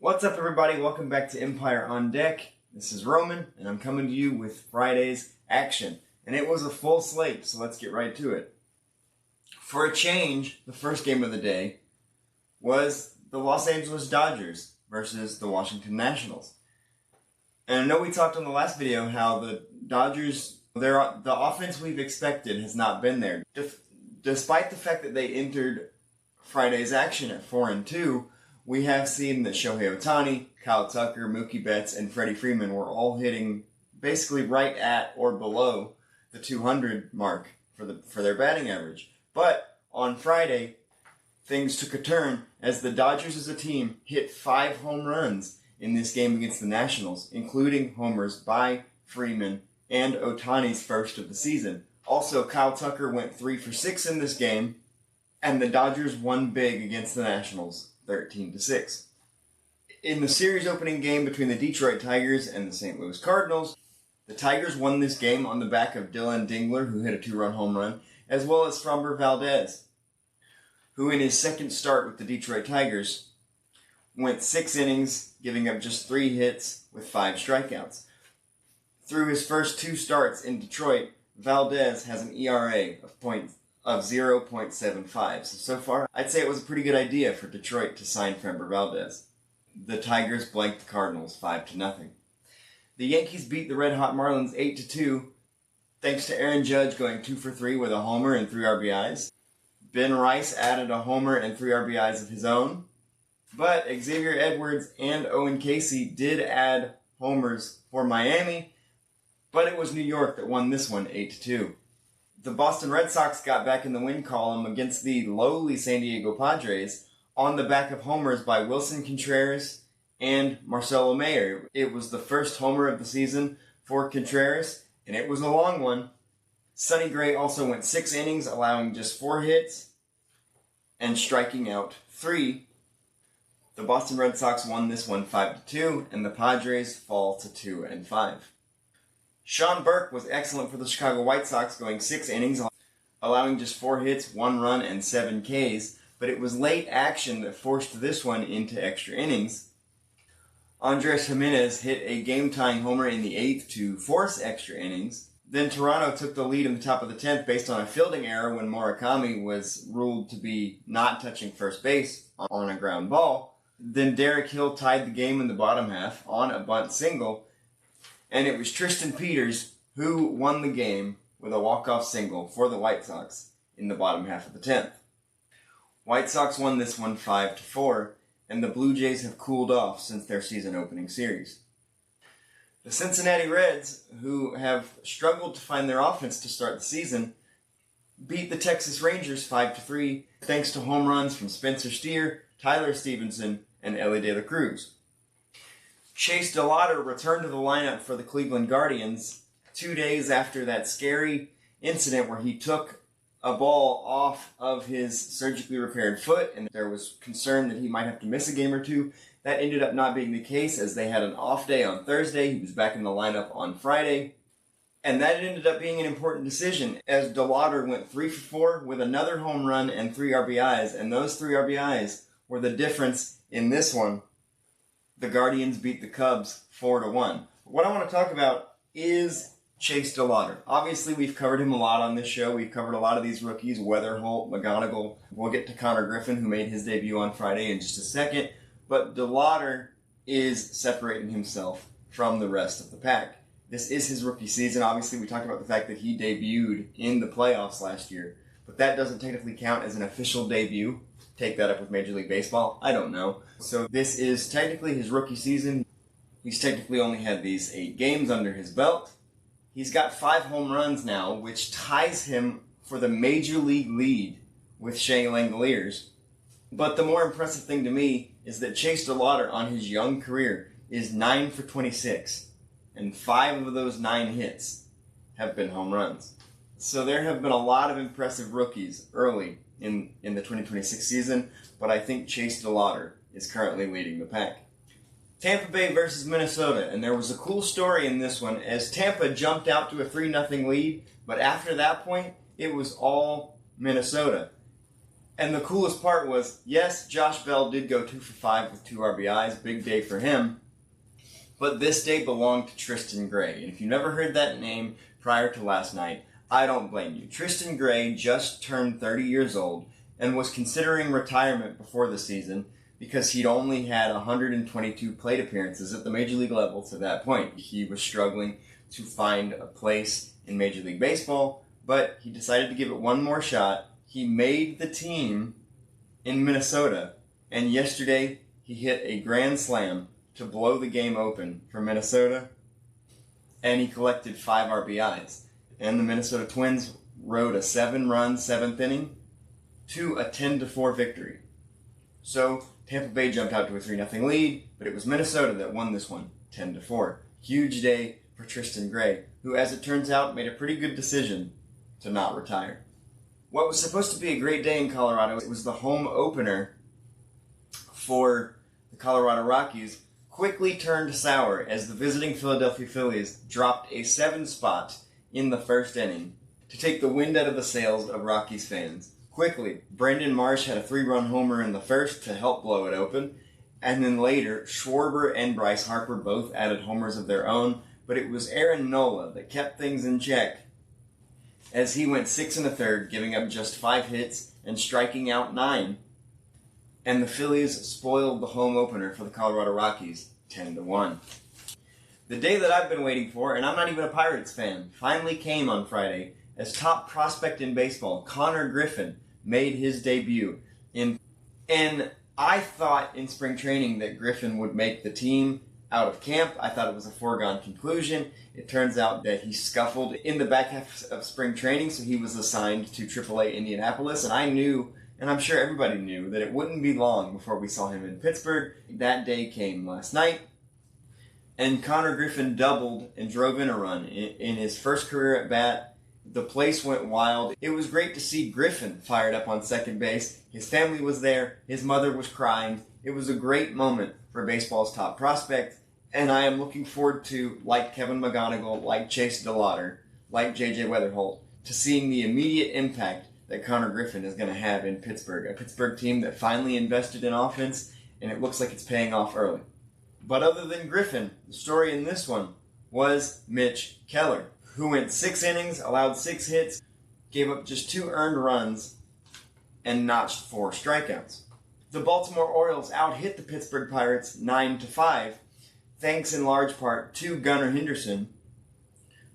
What's up, everybody? Welcome back to Empire on Deck. This is Roman, and I'm coming to you with Friday's action. And it was a full slate, so let's get right to it. For a change, the first game of the day was the Los Angeles Dodgers versus the Washington Nationals. And I know we talked on the last video how the Dodgers, the offense we've expected has not been there. Despite the fact that they entered Friday's action at 4-2, we have seen that Shohei Ohtani, Kyle Tucker, Mookie Betts, and Freddie Freeman were all hitting basically right at or below the 200 mark for their batting average. But on Friday, things took a turn as the Dodgers as a team hit 5 home runs in this game against the Nationals, including homers by Freeman and Ohtani's first of the season. Also, Kyle Tucker went 3 for 6 in this game, and the Dodgers won big against the Nationals, 13-6. In the series opening game between the Detroit Tigers and the St. Louis Cardinals, the Tigers won this game on the back of Dylan Dingler, who hit a 2-run home run, as well as Framber Valdez, who in his second start with the Detroit Tigers went 6 innings, giving up just 3 hits with 5 strikeouts. Through his first 2 starts in Detroit, Valdez has an ERA of 0.75. So far, I'd say it was a pretty good idea for Detroit to sign Framber Valdez. The Tigers blanked the Cardinals 5-0. The Yankees beat the red-hot Marlins 8-2, thanks to Aaron Judge going 2 for 3 with a homer and 3 RBIs. Ben Rice added a homer and 3 RBIs of his own. But Xavier Edwards and Owen Casey did add homers for Miami, but it was New York that won this one 8-2. The Boston Red Sox got back in the win column against the lowly San Diego Padres on the back of homers by Wilson Contreras and Marcelo Mayer. It was the first homer of the season for Contreras, and it was a long one. Sonny Gray also went 6 innings, allowing just 4 hits and striking out 3. The Boston Red Sox won this one 5-2, and the Padres fall to 2-5. Sean Burke was excellent for the Chicago White Sox, going 6 innings, allowing just 4 hits, 1 run, and 7 Ks, but it was late action that forced this one into extra innings. Andres Jimenez hit a game-tying homer in the 8th to force extra innings. Then Toronto took the lead in the top of the 10th based on a fielding error when Murakami was ruled to be not touching first base on a ground ball. Then Derek Hill tied the game in the bottom half on a bunt single, and it was Tristan Peters who won the game with a walk-off single for the White Sox in the bottom half of the 10th. White Sox won this one 5-4, and the Blue Jays have cooled off since their season opening series. The Cincinnati Reds, who have struggled to find their offense to start the season, beat the Texas Rangers 5-3 thanks to home runs from Spencer Steer, Tyler Stevenson, and Elly De La Cruz. Chase DeLauter returned to the lineup for the Cleveland Guardians 2 days after that scary incident where he took a ball off of his surgically repaired foot, and there was concern that he might have to miss a game or 2. That ended up not being the case as they had an off day on Thursday. He was back in the lineup on Friday. And that ended up being an important decision as DeLauter went 3 for 4 with another home run and 3 RBIs, and those 3 RBIs were the difference in this one. The Guardians beat the Cubs 4-1. What I want to talk about is Chase DeLauter. Obviously, we've covered him a lot on this show. We've covered a lot of these rookies, Weatherholt, McGonigal. We'll get to Konner Griffin, who made his debut on Friday, in just a second. But DeLauter is separating himself from the rest of the pack. This is his rookie season. Obviously, we talked about the fact that he debuted in the playoffs last year. But that doesn't technically count as an official debut. Take that up with Major League Baseball. I don't know. So this is technically his rookie season. He's technically only had these 8 games under his belt. He's got 5 home runs now, which ties him for the Major League lead with Shea Langoliers. But the more impressive thing to me is that Chase DeLauter on his young career is 9 for 26. And 5 of those 9 hits have been home runs. So there have been a lot of impressive rookies early in the 2026 season, but I think Chase DeLauter is currently leading the pack. Tampa Bay versus Minnesota, and there was a cool story in this one as Tampa jumped out to a 3-0 lead, but after that point, it was all Minnesota. And the coolest part was, yes, Josh Bell did go 2 for 5 with 2 RBIs, big day for him, but this day belonged to Tristan Gray. And if you never heard that name prior to last night, I don't blame you. Tristan Gray just turned 30 years old and was considering retirement before the season because he'd only had 122 plate appearances at the Major League level to that point. He was struggling to find a place in Major League Baseball, but he decided to give it one more shot. He made the team in Minnesota, and yesterday he hit a grand slam to blow the game open for Minnesota, and he collected 5 RBIs. And the Minnesota Twins rode a 7-run 7th inning to a 10-4 victory. So Tampa Bay jumped out to a 3-0 lead, but it was Minnesota that won this one, 10-4. Huge day for Tristan Gray, who, as it turns out, made a pretty good decision to not retire. What was supposed to be a great day in Colorado, it was the home opener for the Colorado Rockies, quickly turned sour as the visiting Philadelphia Phillies dropped a 7 spot in the first inning to take the wind out of the sails of Rockies fans. Quickly, Brandon Marsh had a 3-run homer in the first to help blow it open, and then later, Schwarber and Bryce Harper both added homers of their own, but it was Aaron Nola that kept things in check as he went 6 1/3, giving up just 5 hits and striking out 9. And the Phillies spoiled the home opener for the Colorado Rockies, 10-1. The day that I've been waiting for, and I'm not even a Pirates fan, finally came on Friday as top prospect in baseball, Konner Griffin, made his debut. And I thought in spring training that Griffin would make the team out of camp. I thought it was a foregone conclusion. It turns out that he scuffled in the back half of spring training, so he was assigned to AAA Indianapolis, and I knew, and I'm sure everybody knew, that it wouldn't be long before we saw him in Pittsburgh. That day came last night, and Konner Griffin doubled and drove in a run in his first career at bat. The place went wild. It was great to see Griffin fired up on second base. His family was there. His mother was crying. It was a great moment for baseball's top prospect, and I am looking forward to, like Kevin McGonigal, like Chase DeLauter, like J.J. Weatherholt, to seeing the immediate impact that Konner Griffin is going to have in Pittsburgh, a Pittsburgh team that finally invested in offense, and it looks like it's paying off early. But other than Griffin, the story in this one was Mitch Keller, who went 6 innings, allowed 6 hits, gave up just 2 earned runs, and notched 4 strikeouts. The Baltimore Orioles out-hit the Pittsburgh Pirates 9-5, thanks in large part to Gunnar Henderson,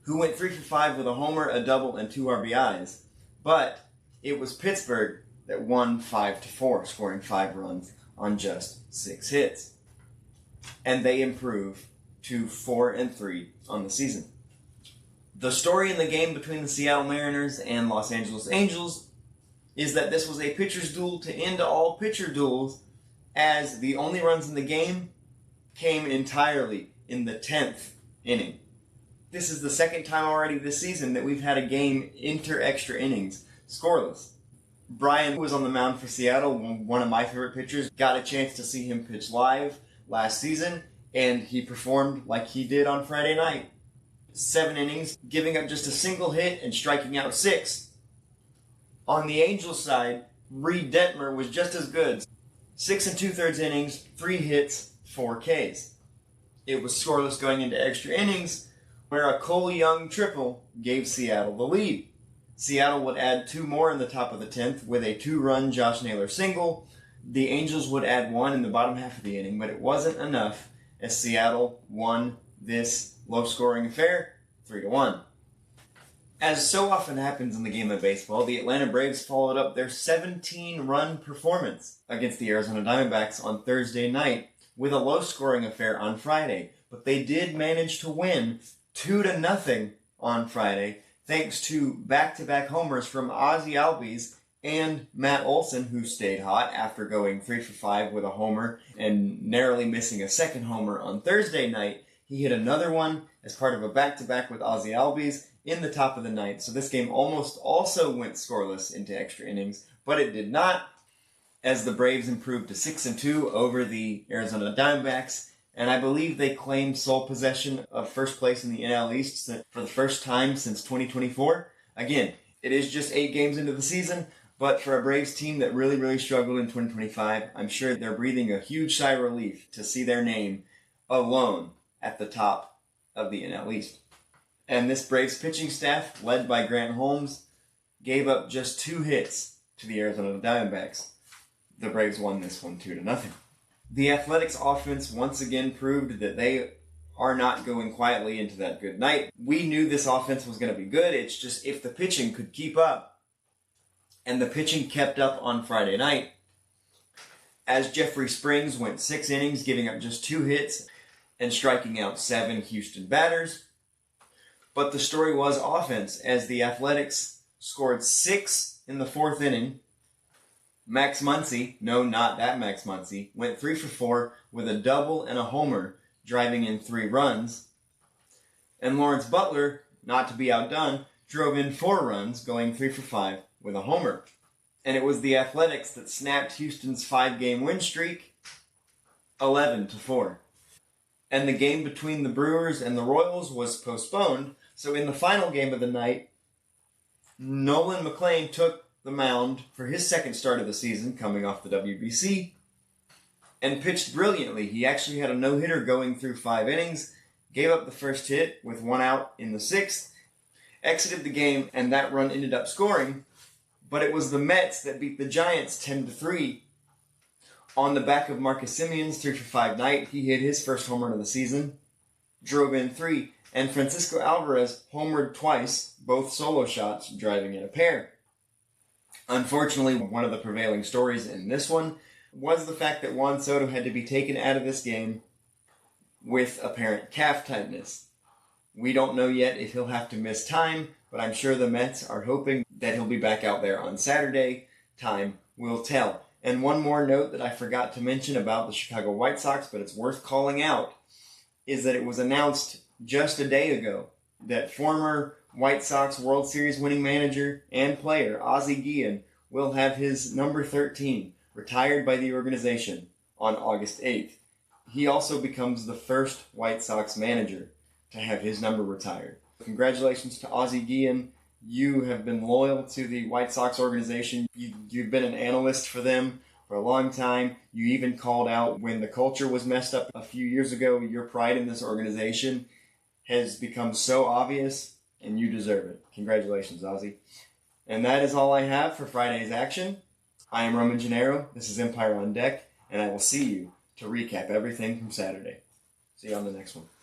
who went 3 for 5 with a homer, a double, and 2 RBIs. But it was Pittsburgh that won 5-4, scoring 5 runs on just 6 hits. And they improve to 4-3 on the season. The story in the game between the Seattle Mariners and Los Angeles Angels is that this was a pitcher's duel to end all pitcher duels, as the only runs in the game came entirely in the 10th inning. This is the second time already this season that we've had a game enter extra innings, scoreless. Brian was on the mound for Seattle, one of my favorite pitchers. Got a chance to see him pitch live last season, and he performed like he did on Friday night. 7 innings, giving up just a single hit and striking out 6. On the Angels side, Reed Detmer was just as good. 6 2/3 innings, 3 hits, 4 Ks. It was scoreless going into extra innings, where a Cole Young triple gave Seattle the lead. Seattle would add 2 more in the top of the 10th with a 2-run Josh Naylor single. The Angels would add 1 in the bottom half of the inning, but it wasn't enough as Seattle won this low-scoring affair 3-1. As so often happens in the game of baseball, the Atlanta Braves followed up their 17-run performance against the Arizona Diamondbacks on Thursday night with a low-scoring affair on Friday. But they did manage to win 2-0 on Friday, thanks to back-to-back homers from Ozzie Albies and Matt Olson, who stayed hot after going 3 for 5 with a homer and narrowly missing a second homer on Thursday night. He hit another one as part of a back-to-back with Ozzie Albies in the top of the ninth. So this game almost also went scoreless into extra innings, but it did not, as the Braves improved to 6-2 over the Arizona Diamondbacks, and I believe they claimed sole possession of first place in the NL East for the first time since 2024. Again, it is just 8 games into the season, But for a Braves team that really, really struggled in 2025, I'm sure they're breathing a huge sigh of relief to see their name alone at the top of the NL East. And this Braves pitching staff, led by Grant Holmes, gave up just 2 hits to the Arizona Diamondbacks. The Braves won this one 2-0. The Athletics offense once again proved that they are not going quietly into that good night. We knew this offense was going to be good. It's just if the pitching could keep up, and the pitching kept up on Friday night, as Jeffrey Springs went 6 innings, giving up just 2 hits and striking out 7 Houston batters. But the story was offense, as the Athletics scored 6 in the 4th inning. Max Muncy, no, not that Max Muncy, went 3 for 4 with a double and a homer, driving in 3 runs. And Lawrence Butler, not to be outdone, drove in 4 runs, going 3 for 5 with a homer. And it was the Athletics that snapped Houston's 5-game win streak 11-4. And the game between the Brewers and the Royals was postponed. So in the final game of the night, Nolan McLean took the mound for his second start of the season, coming off the WBC, and pitched brilliantly. He actually had a no-hitter going through 5 innings, gave up the first hit with 1 out in the 6th, exited the game, and that run ended up scoring. But it was the Mets that beat the Giants 10-3 on the back of Marcus Semion's 3 for 5 night. He hit his first home run of the season, drove in 3, and Francisco Alvarez homered twice, both solo shots, driving in a pair. Unfortunately, one of the prevailing stories in this one was the fact that Juan Soto had to be taken out of this game with apparent calf tightness. We don't know yet if he'll have to miss time, but I'm sure the Mets are hoping that he'll be back out there on Saturday. Time will tell. And one more note that I forgot to mention about the Chicago White Sox, but it's worth calling out, is that it was announced just a day ago that former White Sox World Series winning manager and player Ozzie Guillen will have his number 13 retired by the organization on August 8th. He also becomes the first White Sox manager to have his number retired. Congratulations to Ozzie Guillen. You have been loyal to the White Sox organization. You've been an analyst for them for a long time. You even called out when the culture was messed up a few years ago. Your pride in this organization has become so obvious, and you deserve it. Congratulations, Ozzie. And that is all I have for Friday's action. I am Roman Gennaro. This is Empire on Deck, and I will see you to recap everything from Saturday. See you on the next one.